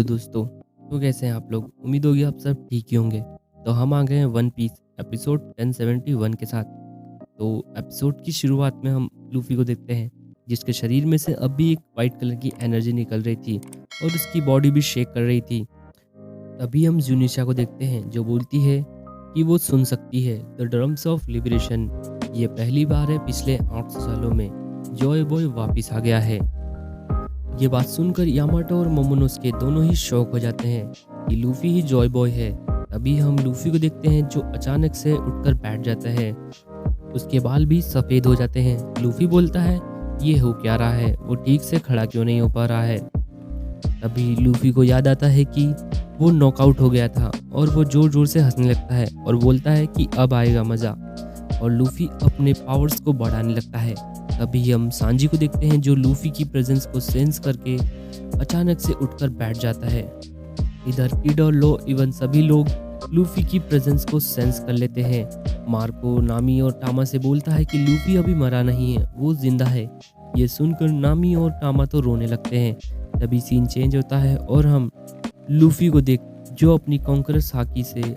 Hello दोस्तों। तो कैसे हैं आप लोग? उम्मीद होगी आप सब ठीक ही होंगे। तो हम आ गए हैं वन पीस एपिसोड 1071 के साथ। तो एपिसोड की शुरुआत में हम लूफ़ी को देखते हैं, जिसके शरीर में से अब भी एक वाइट कलर की एनर्जी निकल रही थी और उसकी बॉडी भी शेक कर रही थी। तभी हम ज़ुनिशा को देखते हैं, जो बोलती है कि वो सुन सकती है द ड्रम्स ऑफ लिबरेशन। ये पहली बार है पिछले 800 सालों में जॉय बॉय वापिस आ गया है। ये बात सुनकर यामाटो और मोमोनोसुके दोनों ही शॉक हो जाते हैं कि लूफी ही जॉय बॉय है। तभी हम लूफी को देखते हैं, जो अचानक से उठकर बैठ जाता है। उसके बाल भी सफ़ेद हो जाते हैं। लूफी बोलता है ये हो क्या रहा है, वो ठीक से खड़ा क्यों नहीं हो पा रहा है। तभी लूफी को याद आता है कि वो नॉकआउट हो गया था और वो जोर जोर से हंसने लगता है और बोलता है कि अब आएगा मज़ा। और लूफी अपने पावर्स को बढ़ाने लगता है। तभी हम सांजी को देखते हैं, जो लूफी की प्रेजेंस को सेंस करके अचानक से उठकर बैठ जाता है। इधर किड और लो इवन सभी लोग लूफी की प्रेजेंस को सेंस कर लेते हैं। मार्को नामी और टामा से बोलता है कि लूफी अभी मरा नहीं है, वो जिंदा है। ये सुनकर नामी और टामा तो रोने लगते हैं। तभी सीन चेंज होता है और हम लूफी को देख, जो अपनी कॉन्करस हाकी से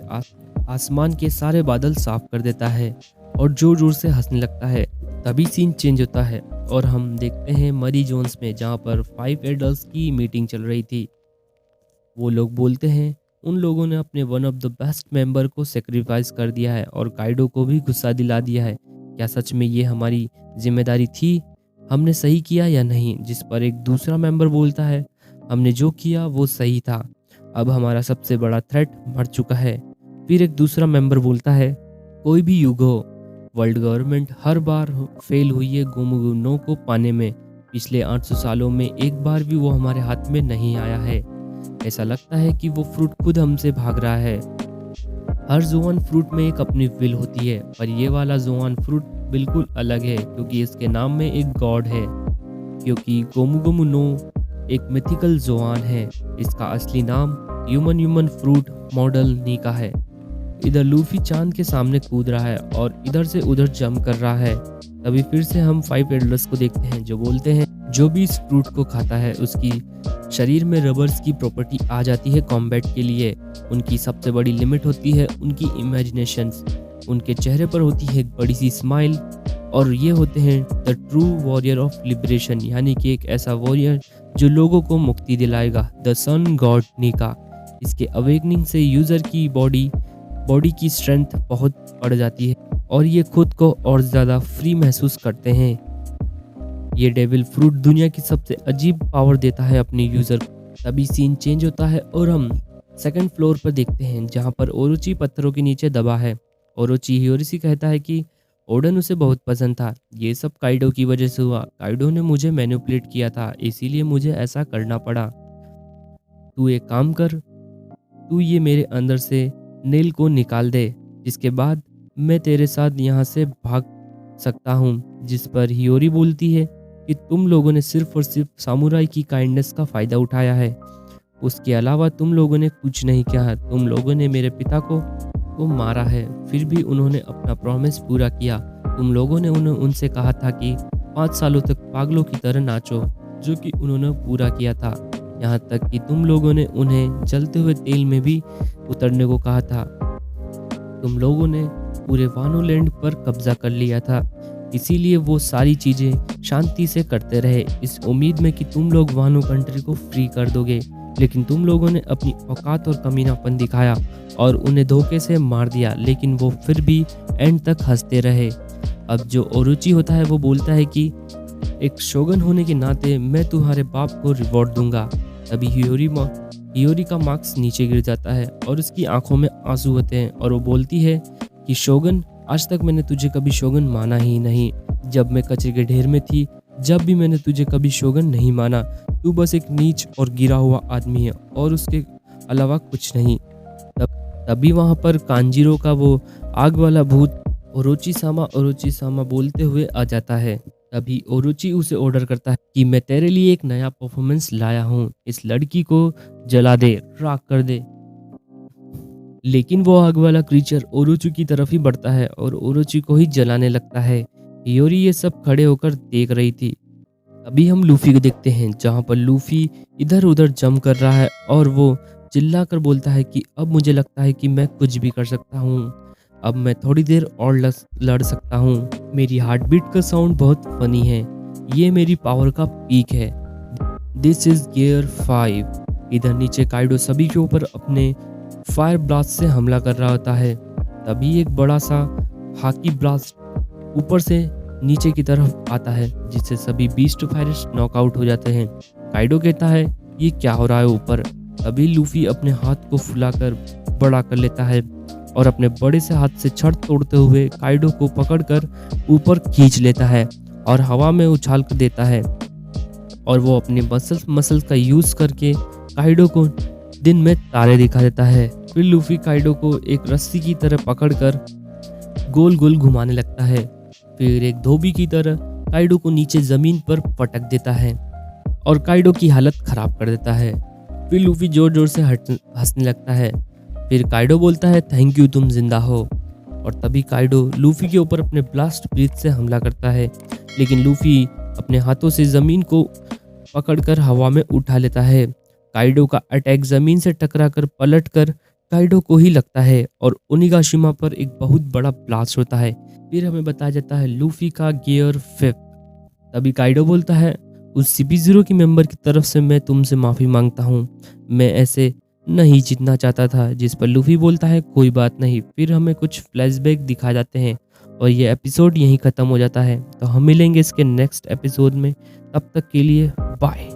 आसमान के सारे बादल साफ कर देता है और जोर जोर से हंसने लगता है। तभी सीन चेंज होता है और हम देखते हैं मरी जोन्स में, जहाँ पर 5 एडल्ट्स की मीटिंग चल रही थी। वो लोग बोलते हैं उन लोगों ने अपने one of the best member को सेक्रीफाइस कर दिया है और काइडो को भी गुस्सा दिला दिया है। क्या सच में ये हमारी जिम्मेदारी थी? हमने सही किया या नहीं? जिस पर एक दूसरा मेंबर बोलता है हमने जो किया वो सही था, अब हमारा सबसे बड़ा थ्रेट मर चुका है। फिर एक दूसरा मेंबर बोलता है कोई भी युग हो, वर्ल्ड गवर्नमेंट हर बार फेल हुई है गोमुगु नो को पाने में। पिछले 800 सालों में एक बार भी वो हमारे हाथ में नहीं आया है। ऐसा लगता है कि वो फ्रूट खुद हमसे भाग रहा है। हर जोआन फ्रूट में एक अपनी विल होती है, पर ये वाला जोआन फ्रूट बिल्कुल अलग है, क्योंकि इसके नाम में एक गॉड है। क्योंकि गोमुगुमु नो एक मिथिकल जोआन है। इसका असली नाम ह्यूमन फ्रूट मॉडल नीका है। इधर लूफी चांद के सामने कूद रहा है और इधर से उधर जंप कर रहा है। तभी फिर से हम 5 एडल्ट्स को देखते हैं, जो बोलते हैं जो भी इस फ्रूट को खाता है उसकी शरीर में रबर्स की प्रॉपर्टी आ जाती है कॉम्बैट के लिए। उनकी सबसे बड़ी लिमिट होती है उनकी इमेजिनेशंस। उनके चेहरे पर होती है एक बड़ी सी स्माइल और ये होते हैं the true warrior of liberation, यानी कि एक ऐसा वॉरियर जो लोगों को मुक्ति दिलाएगा, द सन गॉड नीका। इसके अवेकनिंग से यूजर की बॉडी की स्ट्रेंथ बहुत बढ़ जाती है और ये खुद को और ज़्यादा फ्री महसूस करते हैं। ये डेविल फ्रूट दुनिया की सबसे अजीब पावर देता है अपने यूज़र को। तभी सीन चेंज होता है और हम सेकंड फ्लोर पर देखते हैं, जहाँ पर ओरोची पत्थरों के नीचे दबा है। ओरोची हियोरी से कहता है कि ओडन उसे बहुत पसंद था, ये सब काइडो की वजह से हुआ। काइडो ने मुझे मैनिपुलेट किया था, इसीलिए मुझे ऐसा करना पड़ा। तू एक काम कर, तू ये मेरे अंदर से नेल को निकाल दे, जिसके बाद मैं तेरे साथ यहाँ से भाग सकता हूँ। जिस पर हियोरी बोलती है कि तुम लोगों ने सिर्फ और सिर्फ सामुराई की काइंडनेस का फ़ायदा उठाया है, उसके अलावा तुम लोगों ने कुछ नहीं किया है। तुम लोगों ने मेरे पिता को मारा है, फिर भी उन्होंने अपना प्रॉमिस पूरा किया। तुम लोगों ने उनसे कहा था कि 5 सालों तक पागलों की तरह नाचो, जो कि उन्होंने पूरा किया था। यहाँ तक कि तुम लोगों ने उन्हें जलते हुए तेल में भी उतरने को कहा था। तुम लोगों ने पूरे वानो लैंड पर कब्जा कर लिया था, इसीलिए वो सारी चीज़ें शांति से करते रहे, इस उम्मीद में कि तुम लोग वानो कंट्री को फ्री कर दोगे। लेकिन तुम लोगों ने अपनी औकात और कमीनापन दिखाया और उन्हें धोखे से मार दिया, लेकिन वो फिर भी एंड तक हंसते रहे। अब जो ओरोची होता है वो बोलता है कि एक शोगन होने के नाते मैं तुम्हारे बाप को रिवॉर्ड दूंगा। तभी हियोरी का मार्क्स नीचे गिर जाता है और उसकी आंखों में आंसू होते हैं और वो बोलती है कि शोगन, आज तक मैंने तुझे कभी शोगन माना ही नहीं। जब मैं कचरे के ढेर में थी, जब भी मैंने तुझे कभी शोगन नहीं माना। तू बस एक नीच और गिरा हुआ आदमी है और उसके अलावा कुछ नहीं। तभी वहाँ पर कांजीरो का वो आग वाला भूत ओरोची सामा बोलते हुए आ जाता है। तभी ओरोची उसे ऑर्डर करता है कि मैं तेरे लिए एक नया परफॉर्मेंस लाया हूँ, इस लड़की को जला दे, राख कर दे। लेकिन वो आग वाला क्रीचर ओरोची की तरफ ही बढ़ता है और ओरोची को ही जलाने लगता है। हियोरी ये सब खड़े होकर देख रही थी। अभी हम लूफी को देखते हैं जहाँ पर लूफी इधर उधर जंप कर रहा है और वो चिल्लाकर बोलता है कि अब मुझे लगता है कि मैं कुछ भी कर सकता हूँ। अब मैं थोड़ी देर और लड़ सकता हूँ। मेरी हार्ट बीट का साउंड बहुत फनी है। ये मेरी पावर का पीक है। This is gear 5। इधर नीचे काइडो सभी के ऊपर अपने फायर ब्लास्ट से हमला कर रहा होता है। तभी एक बड़ा सा हाकी ब्लास्ट ऊपर से नीचे की तरफ आता है जिससे सभी बीस्ट फायरिस्ट नॉकआउट हो जाते हैं। काइडो कहता है ये क्या हो रहा है ऊपर। तभी लूफी अपने हाथ को फुलाकर बड़ा कर लेता है और अपने बड़े से हाथ से छड़ तोड़ते हुए काइडो को पकड़कर ऊपर खींच लेता है और हवा में उछाल कर देता है और वो अपने मसल्स का यूज करके काइडो को दिन में तारे दिखा देता है। फिर लूफी काइडो को एक रस्सी की तरह पकड़कर गोल गोल घुमाने लगता है। फिर एक धोबी की तरह काइडो को नीचे जमीन पर पटक देता है और काइडो की हालत खराब कर देता है। फिर लूफी जोर जोर से हंसने लगता है। फिर काइडो बोलता है थैंक यू तुम जिंदा हो। और तभी काइडो लूफी के ऊपर अपने ब्लास्ट ब्रीथ से हमला करता है, लेकिन लूफी अपने हाथों से जमीन को पकड़कर हवा में उठा लेता है। काइडो का अटैक जमीन से टकराकर पलटकर काइडो को ही लगता है और ओनिगाशिमा पर एक बहुत बड़ा ब्लास्ट होता है। फिर हमें बताया जाता है लूफी का गियर 5। तभी काइडो बोलता है उस CP0 की मेंबर की तरफ से मैं तुमसे माफ़ी मांगता हूँ, मैं ऐसे नहीं जीतना चाहता था। जिस पर लूफी बोलता है कोई बात नहीं। फिर हमें कुछ फ्लैशबैक दिखाए जाते हैं और ये एपिसोड यहीं ख़त्म हो जाता है। तो हम मिलेंगे इसके नेक्स्ट एपिसोड में, तब तक के लिए बाय।